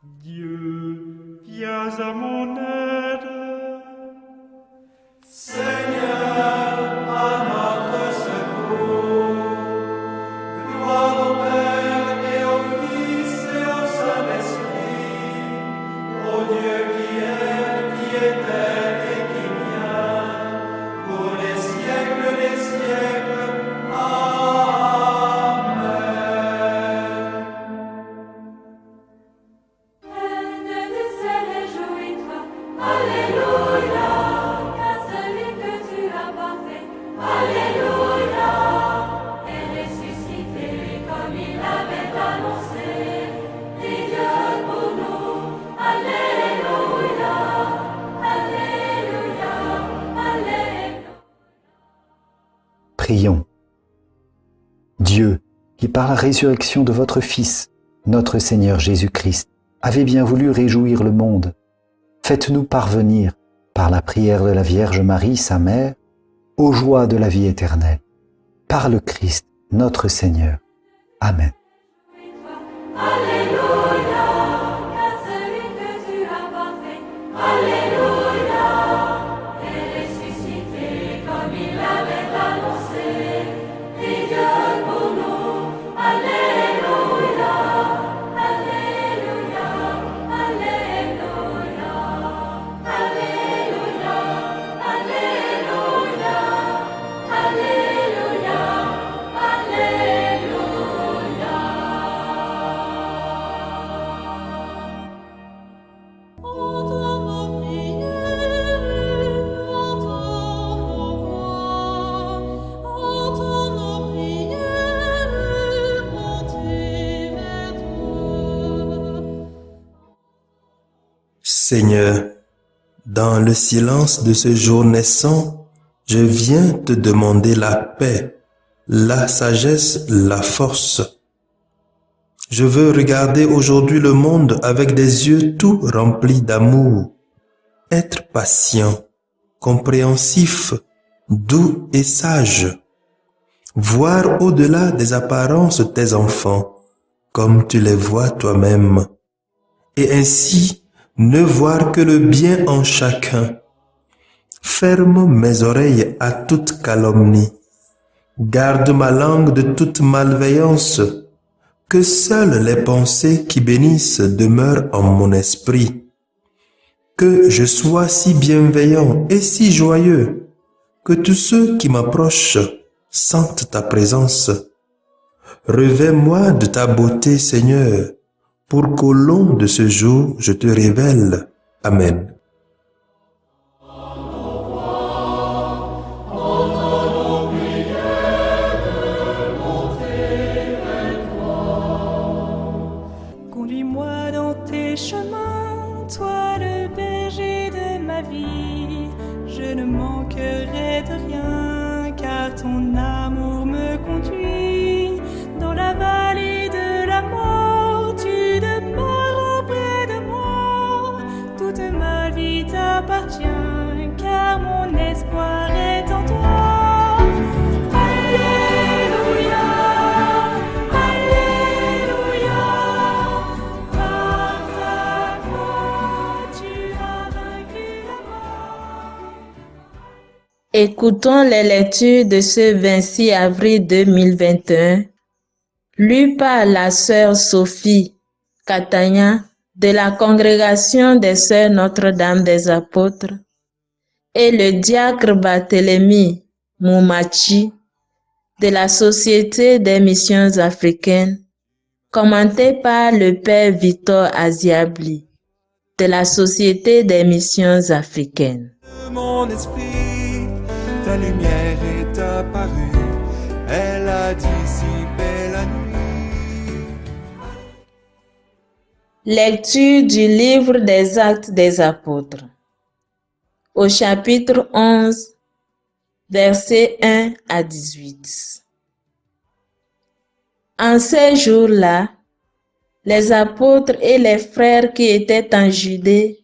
Dieu, viens à mon aide. Seigneur, à notre secours. Gloire au Père et au Fils et au Saint-Esprit, au Dieu qui est, qui était et qui vient, pour les siècles des siècles. Amen. Reine de ciel, réjouis-toi, Alléluia, car celui que tu as porté, Alléluia, est ressuscité comme il l'avait annoncé. Prie Dieu pour nous, Alléluia, Alléluia, Alléluia. Prions. Dieu, qui par la résurrection de votre Fils, notre Seigneur Jésus-Christ, avez bien voulu réjouir le monde, faites-nous parvenir, par la prière de la Vierge Marie, sa mère, aux joies de la vie éternelle. Par le Christ, notre Seigneur. Amen. Alléluia, car celui que tu as porté, Alléluia, est ressuscité comme il l'avait annoncé. Prie Dieu pour nous, Alléluia, Alléluia, Alléluia, Alléluia, Alléluia, Alléluia, Alléluia. Entends nos prières, entends nos voix, entends nos prières, montez vers toi. Seigneur, dans le silence de ce jour naissant, je viens te demander la paix, la sagesse, la force. Je veux regarder aujourd'hui le monde avec des yeux tout remplis d'amour, être patient, compréhensif, doux et sage, voir au-delà des apparences tes enfants, comme tu les vois toi-même, et ainsi ne voir que le bien en chacun. Ferme mes oreilles à toute calomnie, garde ma langue de toute malveillance, que seules les pensées qui bénissent demeurent en mon esprit. Que je sois si bienveillant et si joyeux, que tous ceux qui m'approchent sentent ta présence. Revêts-moi de ta beauté, Seigneur, pour qu'au long de ce jour je te révèle. Amen. Conduis-moi dans tes chemins, toi le berger de ma vie. Je ne manquerai de rien, car ton amour me conduit. Dans la vallée de la mort, tu demeures auprès de moi. Toute ma vie t'appartient, car mon espoir est en toi. Alléluia, Alléluia, par ta croix tu as vaincu la mort. Écoutons les lectures de ce 26 avril 2021, lues par la sœur Sophie Catania de la Congrégation des Sœurs Notre-Dame des Apôtres et le diacre Barthélemy Moumachi de la Société des Missions Africaines, commenté par le Père Victor Aziabli de la Société des Missions Africaines. De mon esprit, ta lumière est apparue, elle a dissipé la nuit. Lecture du livre des Actes des Apôtres. Au chapitre 11, versets 1 à 18. En ces jours-là, les apôtres et les frères qui étaient en Judée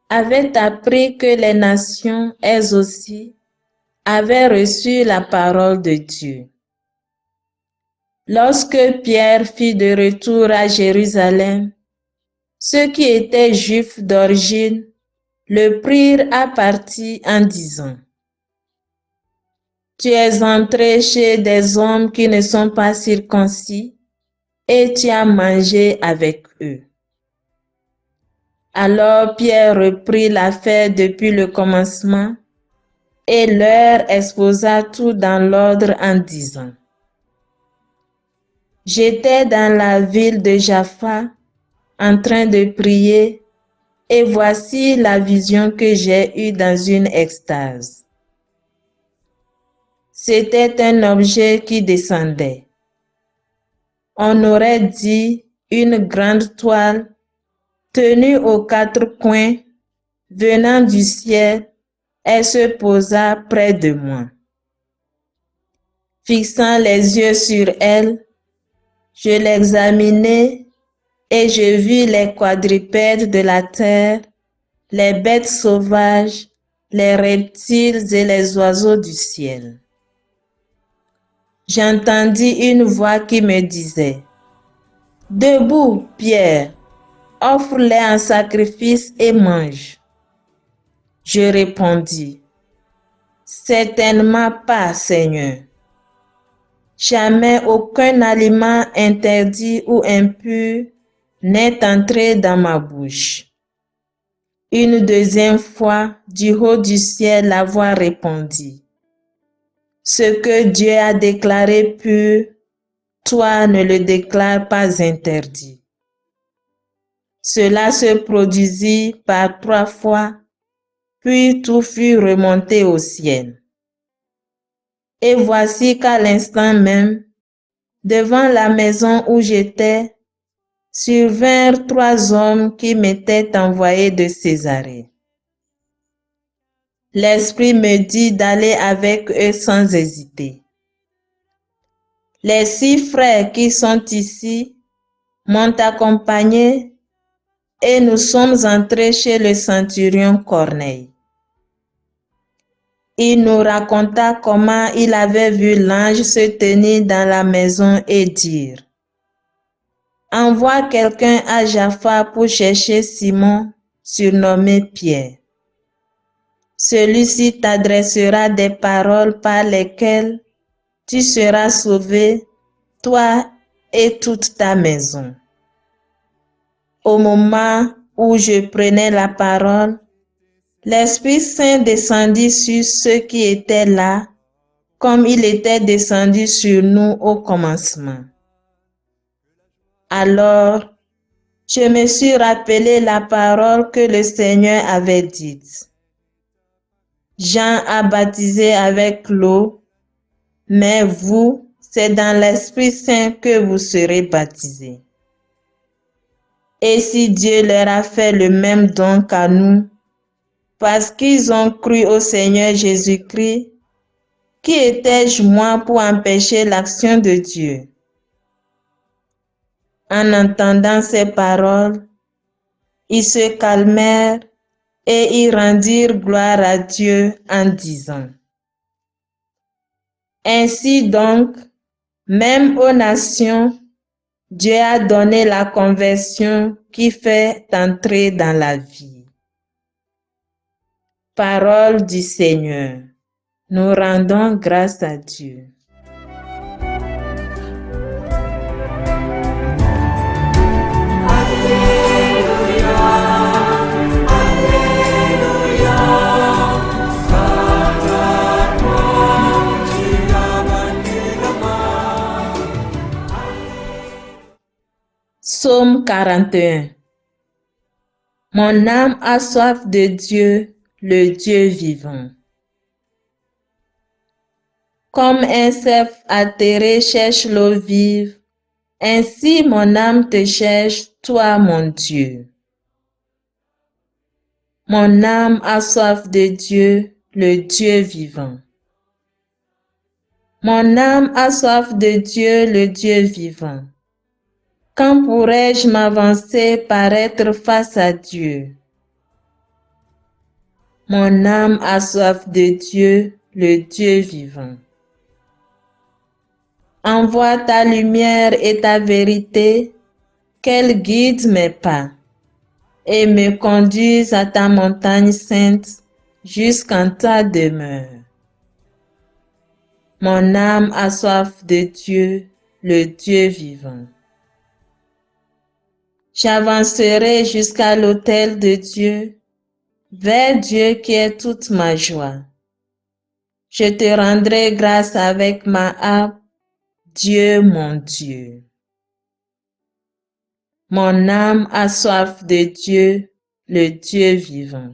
avaient appris que les nations, elles aussi, avaient reçu la parole de Dieu. Lorsque Pierre fut de retour à Jérusalem, Ceux qui étaient juifs d'origine le prirent à partie en disant: « Tu es entré chez des hommes qui ne sont pas circoncis et tu as mangé avec eux. » Alors Pierre reprit l'affaire depuis le commencement et leur exposa tout dans l'ordre en disant: « J'étais dans la ville de Jaffa en train de prier et voici la vision que j'ai eue dans une extase. C'était un objet qui descendait. On aurait dit une grande toile tenue aux quatre coins, venant du ciel, elle se posa près de moi. Fixant les yeux sur elle, je l'examinai et je vis les quadrupèdes de la terre, les bêtes sauvages, les reptiles et les oiseaux du ciel. J'entendis une voix qui me disait: « Debout, Pierre, offre-les en sacrifice et mange. » Je répondis: « Certainement pas, Seigneur. Jamais aucun aliment interdit ou impur n'est entré dans ma bouche. » Une deuxième fois, du haut du ciel, la voix répondit: « Ce que Dieu a déclaré pur, toi ne le déclares pas interdit. » Cela se produisit par 3 fois, puis tout fut remonté au ciel. Et voici qu'à l'instant même, devant la maison où j'étais, survinrent 3 hommes qui m'étaient envoyés de Césarée. L'Esprit me dit d'aller avec eux sans hésiter. Les 6 frères qui sont ici m'ont accompagné et nous sommes entrés chez le centurion Corneille. Il nous raconta comment il avait vu l'ange se tenir dans la maison et dire: « Envoie quelqu'un à Jaffa pour chercher Simon, surnommé Pierre. Celui-ci t'adressera des paroles par lesquelles tu seras sauvé, toi et toute ta maison. » Au moment où je prenais la parole, l'Esprit Saint descendit sur ceux qui étaient là, comme il était descendu sur nous au commencement. Alors, je me suis rappelé la parole que le Seigneur avait dite: « Jean a baptisé avec l'eau, mais vous, c'est dans l'Esprit Saint que vous serez baptisés. » Et si Dieu leur a fait le même don qu'à nous, parce qu'ils ont cru au Seigneur Jésus-Christ, qui étais-je moi pour empêcher l'action de Dieu? En entendant ces paroles, ils se calmèrent et ils rendirent gloire à Dieu en disant: « Ainsi donc, même aux nations, Dieu a donné la conversion qui fait entrer dans la vie. » Parole du Seigneur. Nous rendons grâce à Dieu. Psaume 41. Mon âme a soif de Dieu, le Dieu vivant. Comme un cerf atterré cherche l'eau vive, ainsi mon âme te cherche, toi mon Dieu. Mon âme a soif de Dieu, le Dieu vivant. Mon âme a soif de Dieu, le Dieu vivant. Quand pourrais-je m'avancer par être face à Dieu? Mon âme a soif de Dieu, le Dieu vivant. Envoie ta lumière et ta vérité, qu'elle guide mes pas. et me conduise à ta montagne sainte jusqu'en ta demeure. Mon âme a soif de Dieu, le Dieu vivant. J'avancerai jusqu'à l'autel de Dieu, vers Dieu qui est toute ma joie. Je te rendrai grâce avec ma harpe, Dieu mon Dieu. Mon âme a soif de Dieu, le Dieu vivant.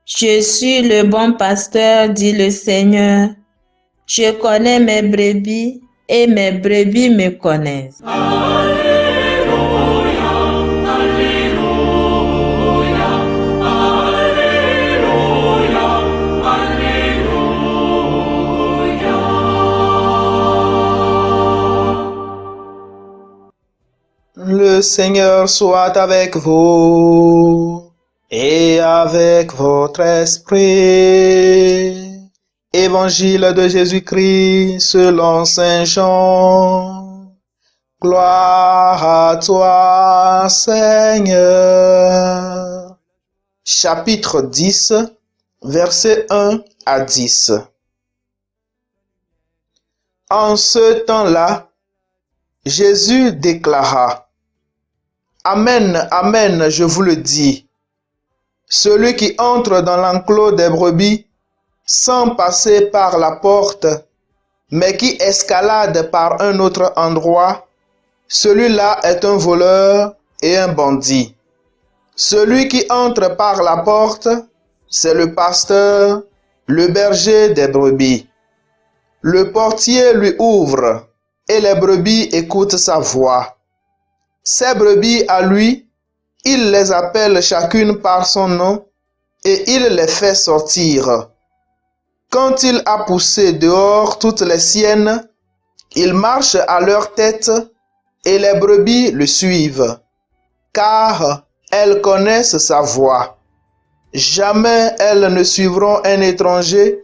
Je suis le bon pasteur, dit le Seigneur. Je connais mes brebis et mes brebis me connaissent. Le Seigneur soit avec vous et avec votre esprit. Évangile de Jésus-Christ selon Saint Jean. Gloire à toi, Seigneur. Chapitre 10, versets 1 à 10. En ce temps-là, Jésus déclara: Amen, amen, je vous le dis. Celui qui entre dans l'enclos des brebis sans passer par la porte, mais qui escalade par un autre endroit, celui-là est un voleur et un bandit. Celui qui entre par la porte, c'est le pasteur, le berger des brebis. Le portier lui ouvre, et les brebis écoutent sa voix. Ces brebis à lui, il les appelle chacune par son nom, et il les fait sortir. Quand il a poussé dehors toutes les siennes, il marche à leur tête, et les brebis le suivent, car elles connaissent sa voix. Jamais elles ne suivront un étranger,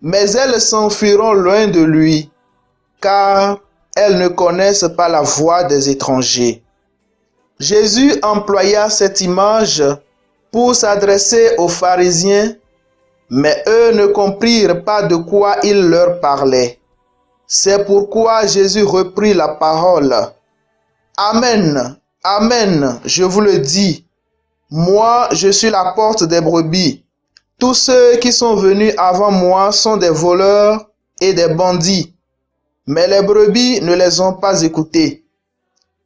mais elles s'enfuiront loin de lui, car elles ne connaissent pas la voix des étrangers. Jésus employa cette image pour s'adresser aux pharisiens, mais eux ne comprirent pas de quoi il leur parlait. C'est pourquoi Jésus reprit la parole. Amen, amen, je vous le dis, moi je suis la porte des brebis. Tous ceux qui sont venus avant moi sont des voleurs et des bandits, mais les brebis ne les ont pas écoutés.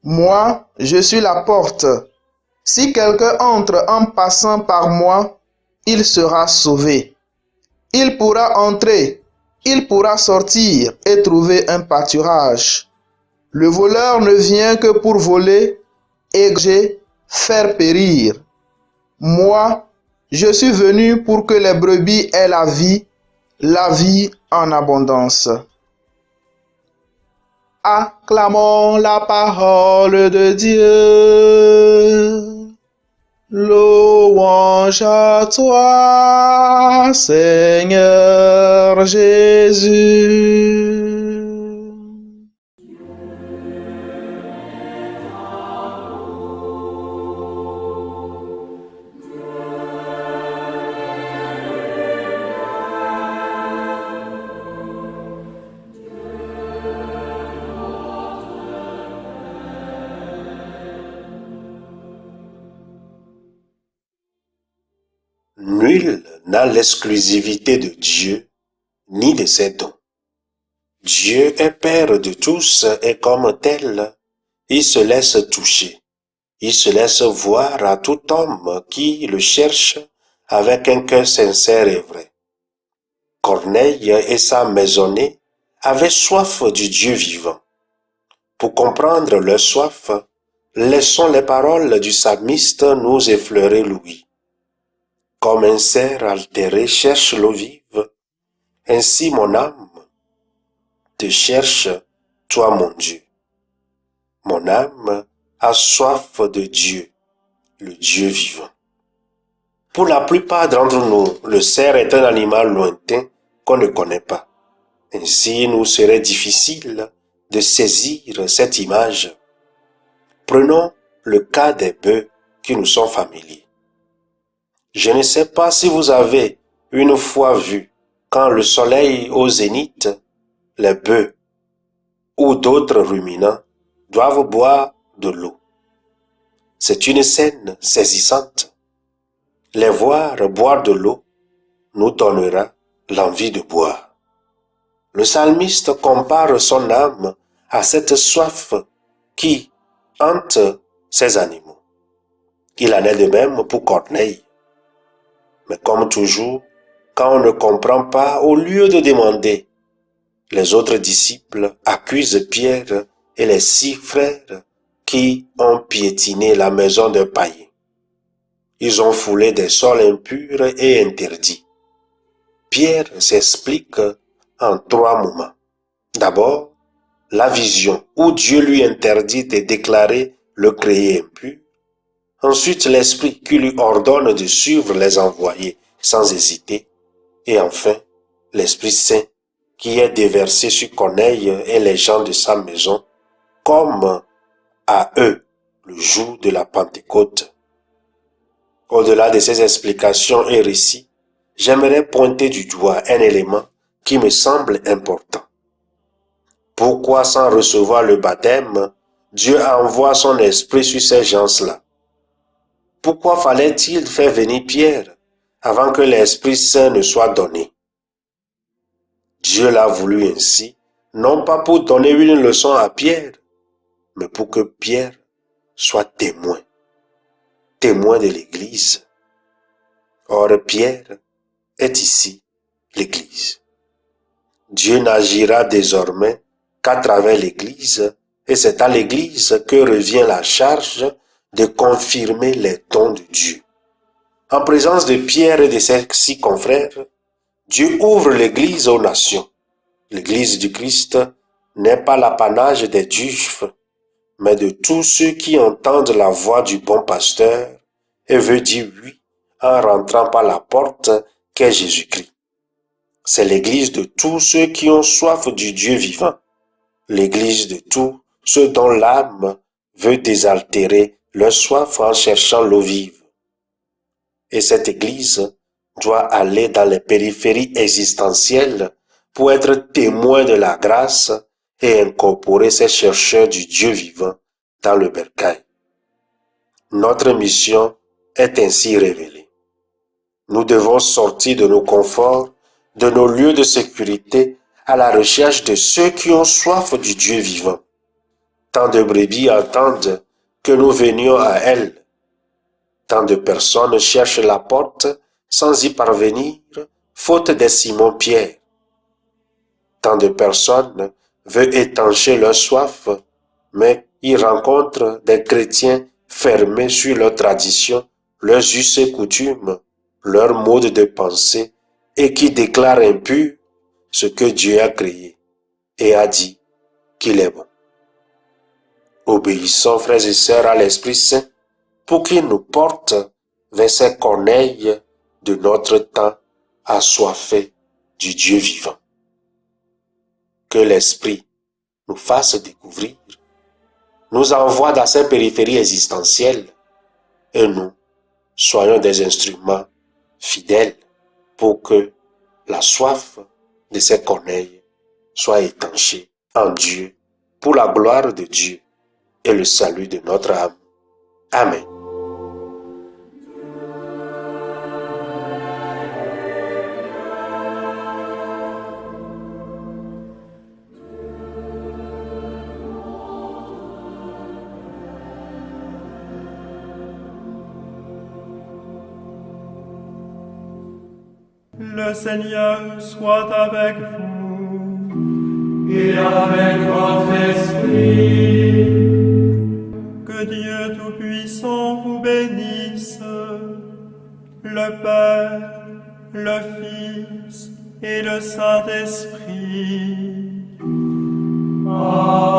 Moi, je suis la porte. Si quelqu'un entre en passant par moi, il sera sauvé. Il pourra entrer, il pourra sortir et trouver un pâturage. Le voleur ne vient que pour voler, égorger, faire périr. Moi, je suis venu pour que les brebis aient la vie en abondance. Acclamons la parole de Dieu. Louange à toi, Seigneur Jésus. Nul n'a l'exclusivité de Dieu, ni de ses dons. Dieu est Père de tous et comme tel, il se laisse toucher. Il se laisse voir à tout homme qui le cherche avec un cœur sincère et vrai. Corneille et sa maisonnée avaient soif du Dieu vivant. Pour comprendre leur soif, laissons les paroles du psalmiste nous effleurer l'ouïe. Comme un cerf altéré cherche l'eau vive, ainsi mon âme te cherche, toi mon Dieu. Mon âme a soif de Dieu, le Dieu vivant. Pour la plupart d'entre nous, le cerf est un animal lointain qu'on ne connaît pas. Ainsi, il nous serait difficile de saisir cette image. Prenons le cas des bœufs qui nous sont familiers. Je ne sais pas si vous avez une fois vu, quand le soleil au zénith, les bœufs ou d'autres ruminants doivent boire de l'eau. C'est une scène saisissante. Les voir boire de l'eau nous donnera l'envie de boire. Le psalmiste compare son âme à cette soif qui hante ces animaux. Il en est de même pour Corneille. Mais comme toujours, quand on ne comprend pas, au lieu de demander, les autres disciples accusent Pierre et les 6 frères qui ont piétiné la maison d'un païen. Ils ont foulé des sols impurs et interdits. Pierre s'explique en 3 moments. D'abord, la vision où Dieu lui interdit de déclarer le créé impur. Ensuite, l'Esprit qui lui ordonne de suivre les envoyés sans hésiter. Et enfin, l'Esprit Saint qui est déversé sur Corneille et les gens de sa maison, comme à eux le jour de la Pentecôte. Au-delà de ces explications et récits, j'aimerais pointer du doigt un élément qui me semble important. Pourquoi, sans recevoir le baptême, Dieu envoie son esprit sur ces gens-là? Pourquoi fallait-il faire venir Pierre avant que l'Esprit Saint ne soit donné? Dieu l'a voulu ainsi, non pas pour donner une leçon à Pierre, mais pour que Pierre soit témoin de l'Église. Or, Pierre est ici l'Église. Dieu n'agira désormais qu'à travers l'Église, et c'est à l'Église que revient la charge de confirmer les dons de Dieu. En présence de Pierre et de ses 6 confrères, Dieu ouvre l'Église aux nations. L'Église du Christ n'est pas l'apanage des Juifs, mais de tous ceux qui entendent la voix du bon pasteur et veulent dire oui en rentrant par la porte qu'est Jésus-Christ. C'est l'Église de tous ceux qui ont soif du Dieu vivant, l'Église de tous ceux dont l'âme veut désaltérer leur soif en cherchant l'eau vive. Et cette Église doit aller dans les périphéries existentielles pour être témoin de la grâce et incorporer ces chercheurs du Dieu vivant dans le bercail. Notre mission est ainsi révélée. Nous devons sortir de nos conforts, de nos lieux de sécurité, à la recherche de ceux qui ont soif du Dieu vivant. Tant de brebis attendent que nous venions à elles. Tant de personnes cherchent la porte sans y parvenir, faute des Simon-Pierre. Tant de personnes veulent étancher leur soif, mais y rencontrent des chrétiens fermés sur leurs traditions, leurs us et coutumes, leur mode de pensée, et qui déclarent impur ce que Dieu a créé et a dit qu'il est bon. Obéissons, frères et sœurs, à l'Esprit Saint pour qu'il nous porte vers ces Corneilles de notre temps assoiffés du Dieu vivant. Que l'Esprit nous fasse découvrir, nous envoie dans ces périphéries existentielles et nous soyons des instruments fidèles pour que la soif de ces Corneilles soit étanchée en Dieu pour la gloire de Dieu et le salut de notre âme. Amen. Le Seigneur soit avec vous. Et avec votre esprit. Que Dieu Tout-Puissant vous bénisse, le Père, le Fils et le Saint-Esprit. Amen.